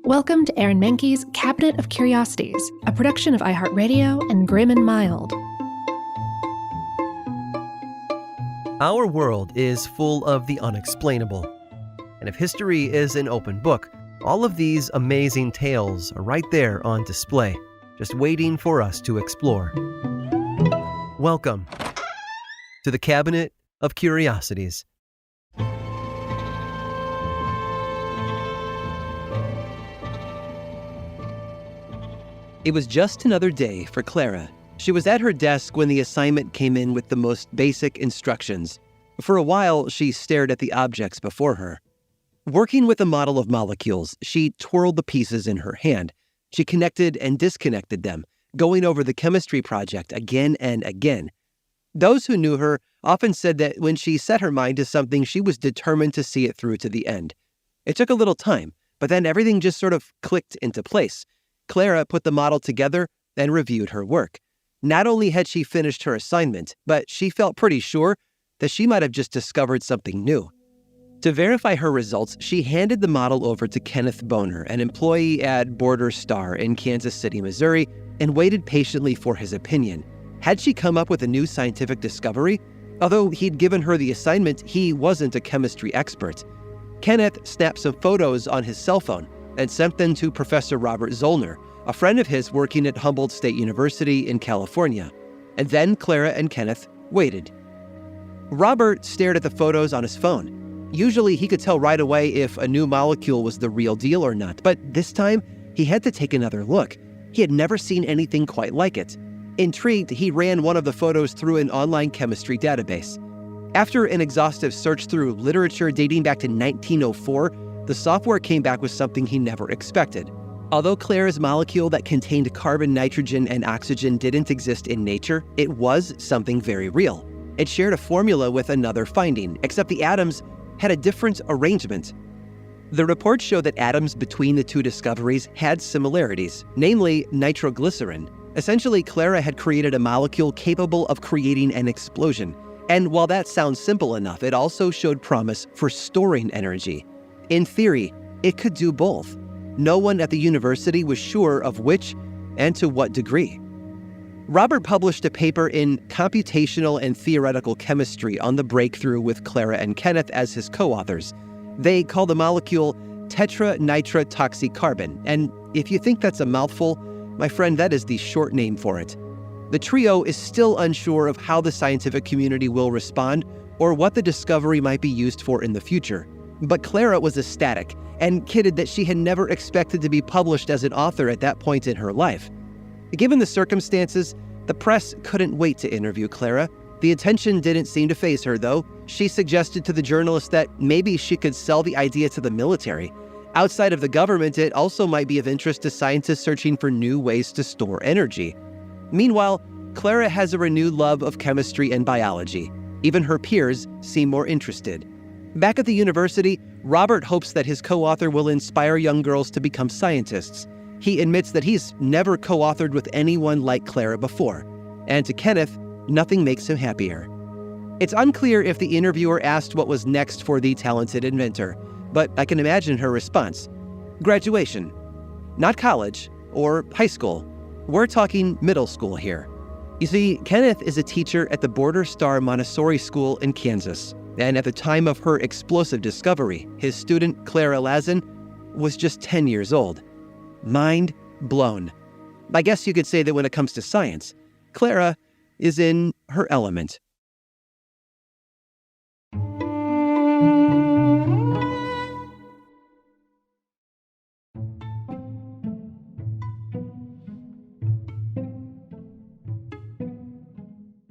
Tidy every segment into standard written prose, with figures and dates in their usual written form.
Welcome to Aaron Mahnke's Cabinet of Curiosities, a production of iHeartRadio and Grim and Mild. Our world is full of the unexplainable. And if history is an open book, all of these amazing tales are right there on display, just waiting for us to explore. Welcome to the Cabinet of Curiosities. It was just another day for Clara. She was at her desk when the assignment came in with the most basic instructions. For a while, she stared at the objects before her. Working with a model of molecules, she twirled the pieces in her hand. She connected and disconnected them, going over the chemistry project again and again. Those who knew her often said that when she set her mind to something, she was determined to see it through to the end. It took a little time, but then everything just sort of clicked into place. Clara put the model together and reviewed her work. Not only had she finished her assignment, but she felt pretty sure that she might have just discovered something new. To verify her results, she handed the model over to Kenneth Boner, an employee at Border Star in Kansas City, Missouri, and waited patiently for his opinion. Had she come up with a new scientific discovery? Although he'd given her the assignment, he wasn't a chemistry expert. Kenneth snapped some photos on his cell phone and sent them to Professor Robert Zollner, a friend of his working at Humboldt State University in California. And then Clara and Kenneth waited. Robert stared at the photos on his phone. Usually he could tell right away if a new molecule was the real deal or not, but this time he had to take another look. He had never seen anything quite like it. Intrigued, he ran one of the photos through an online chemistry database. After an exhaustive search through literature dating back to 1904, the software came back with something he never expected. Although Clara's molecule that contained carbon, nitrogen, and oxygen didn't exist in nature, it was something very real. It shared a formula with another finding, except the atoms had a different arrangement. The report showed that atoms between the two discoveries had similarities, namely nitroglycerin. Essentially, Clara had created a molecule capable of creating an explosion. And while that sounds simple enough, it also showed promise for storing energy. In theory, it could do both. No one at the university was sure of which and to what degree. Robert published a paper in Computational and Theoretical Chemistry on the breakthrough with Clara and Kenneth as his co-authors. They call the molecule tetranitrotoxicarbon, and if you think that's a mouthful, my friend, that is the short name for it. The trio is still unsure of how the scientific community will respond or what the discovery might be used for in the future. But Clara was ecstatic and kidded that she had never expected to be published as an author at that point in her life. Given the circumstances, the press couldn't wait to interview Clara. The attention didn't seem to faze her, though. She suggested to the journalist that maybe she could sell the idea to the military. Outside of the government, it also might be of interest to scientists searching for new ways to store energy. Meanwhile, Clara has a renewed love of chemistry and biology. Even her peers seem more interested. Back at the university, Robert hopes that his co-author will inspire young girls to become scientists. He admits that he's never co-authored with anyone like Clara before. And to Kenneth, nothing makes him happier. It's unclear if the interviewer asked what was next for the talented inventor, but I can imagine her response. Graduation. Not college or high school. We're talking middle school here. You see, Kenneth is a teacher at the Border Star Montessori School in Kansas. And at the time of her explosive discovery, his student, Clara Lazin, was just 10 years old. Mind blown. I guess you could say that when it comes to science, Clara is in her element.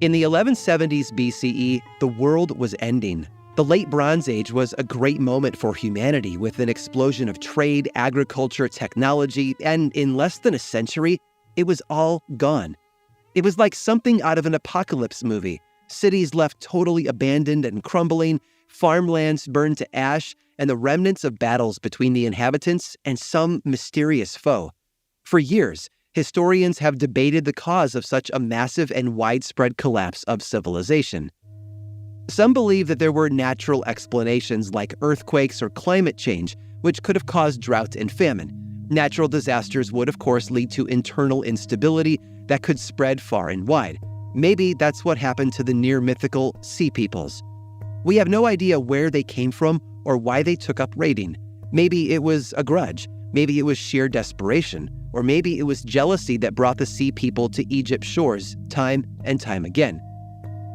In the 1170s BCE, the world was ending. The Late Bronze Age was a great moment for humanity with an explosion of trade, agriculture, technology, and in less than a century, it was all gone. It was like something out of an apocalypse movie. Cities left totally abandoned and crumbling, farmlands burned to ash, and the remnants of battles between the inhabitants and some mysterious foe. For years, historians have debated the cause of such a massive and widespread collapse of civilization. Some believe that there were natural explanations like earthquakes or climate change, which could have caused drought and famine. Natural disasters would, of course, lead to internal instability that could spread far and wide. Maybe that's what happened to the near-mythical Sea Peoples. We have no idea where they came from or why they took up raiding. Maybe it was a grudge, maybe it was sheer desperation, or maybe it was jealousy that brought the Sea People to Egypt's shores time and time again.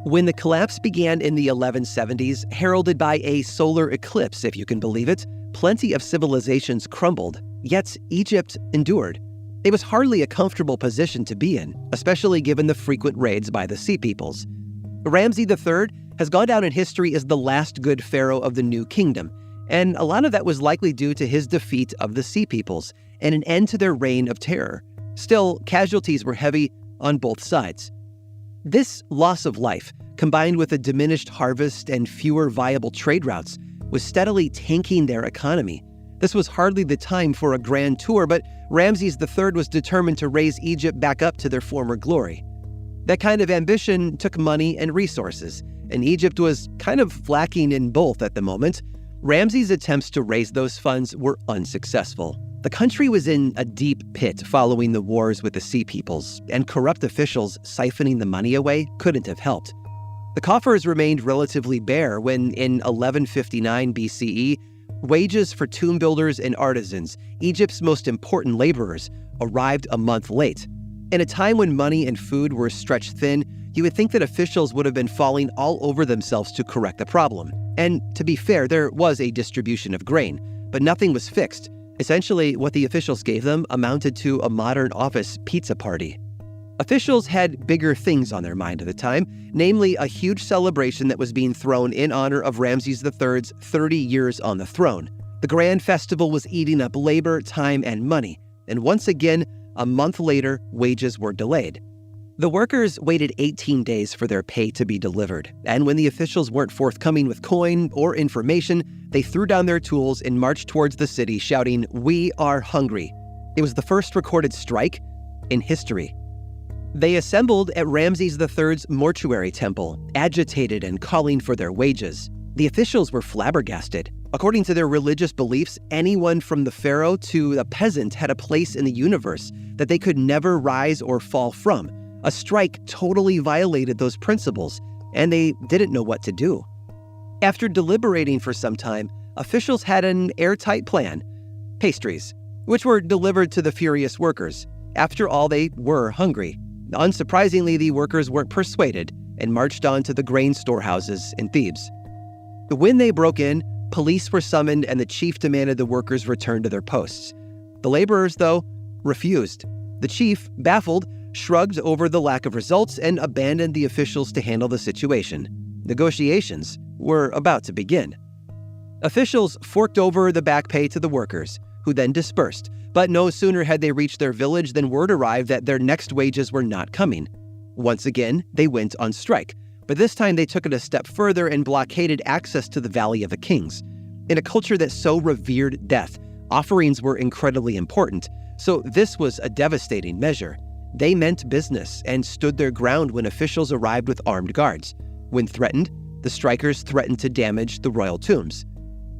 When the collapse began in the 1170s, heralded by a solar eclipse, if you can believe it, plenty of civilizations crumbled, yet Egypt endured. It was hardly a comfortable position to be in, especially given the frequent raids by the Sea Peoples. Ramses III has gone down in history as the last good pharaoh of the New Kingdom, and a lot of that was likely due to his defeat of the Sea Peoples and an end to their reign of terror. Still, casualties were heavy on both sides. This loss of life, combined with a diminished harvest and fewer viable trade routes, was steadily tanking their economy. This was hardly the time for a grand tour, but Ramses III was determined to raise Egypt back up to their former glory. That kind of ambition took money and resources, and Egypt was kind of lacking in both at the moment. Ramses' attempts to raise those funds were unsuccessful. The country was in a deep pit following the wars with the Sea Peoples, and corrupt officials siphoning the money away couldn't have helped. The coffers remained relatively bare when, in 1159 BCE, wages for tomb builders and artisans, Egypt's most important laborers, arrived a month late. In a time when money and food were stretched thin, you would think that officials would have been falling all over themselves to correct the problem. And to be fair, there was a distribution of grain, but nothing was fixed. Essentially, what the officials gave them amounted to a modern office pizza party. Officials had bigger things on their mind at the time, namely a huge celebration that was being thrown in honor of Ramses III's 30 years on the throne. The grand festival was eating up labor, time, and money, and once again, a month later, wages were delayed. The workers waited 18 days for their pay to be delivered, and when the officials weren't forthcoming with coin or information, they threw down their tools and marched towards the city shouting, "We are hungry." It was the first recorded strike in history. They assembled at Ramses III's mortuary temple, agitated and calling for their wages. The officials were flabbergasted. According to their religious beliefs, anyone from the pharaoh to a peasant had a place in the universe that they could never rise or fall from. A strike totally violated those principles, and they didn't know what to do. After deliberating for some time, officials had an airtight plan: pastries, which were delivered to the furious workers. After all, they were hungry. Unsurprisingly, the workers weren't persuaded and marched on to the grain storehouses in Thebes. When they broke in, police were summoned and the chief demanded the workers return to their posts. The laborers, though, refused. The chief, baffled, shrugged over the lack of results and abandoned the officials to handle the situation. Negotiations were about to begin. Officials forked over the back pay to the workers, who then dispersed. But no sooner had they reached their village than word arrived that their next wages were not coming. Once again, they went on strike, but this time they took it a step further and blockaded access to the Valley of the Kings. In a culture that so revered death, offerings were incredibly important, so this was a devastating measure. They meant business and stood their ground when officials arrived with armed guards. When threatened, the strikers threatened to damage the royal tombs.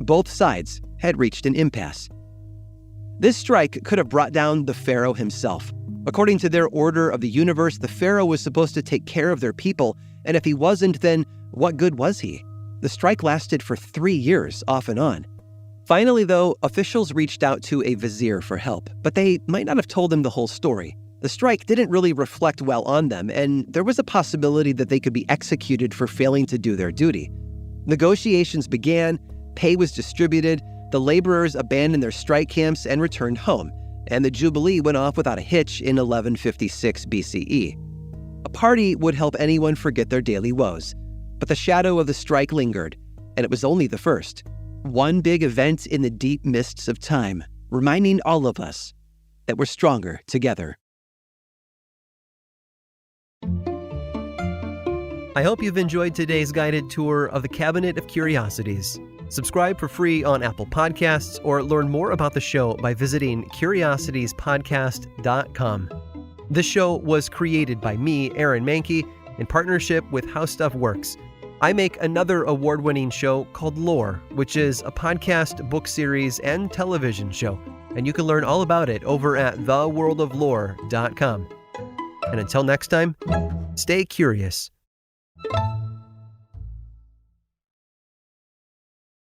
Both sides had reached an impasse. This strike could have brought down the pharaoh himself. According to their order of the universe, the pharaoh was supposed to take care of their people, and if he wasn't, then what good was he? The strike lasted for 3 years, off and on. Finally, though, officials reached out to a vizier for help, but they might not have told him the whole story. The strike didn't really reflect well on them, and there was a possibility that they could be executed for failing to do their duty. Negotiations began, pay was distributed, the laborers abandoned their strike camps and returned home, and the Jubilee went off without a hitch in 1156 BCE. A party would help anyone forget their daily woes, but the shadow of the strike lingered, and it was only the first. One big event in the deep mists of time, reminding all of us that we're stronger together. I hope you've enjoyed today's guided tour of the Cabinet of Curiosities. Subscribe for free on Apple Podcasts or learn more about the show by visiting curiositiespodcast.com. This show was created by me, Aaron Mahnke, in partnership with How Stuff Works. I make another award-winning show called Lore, which is a podcast, book series, and television show. and you can learn all about it over at theworldoflore.com. And until next time, stay curious.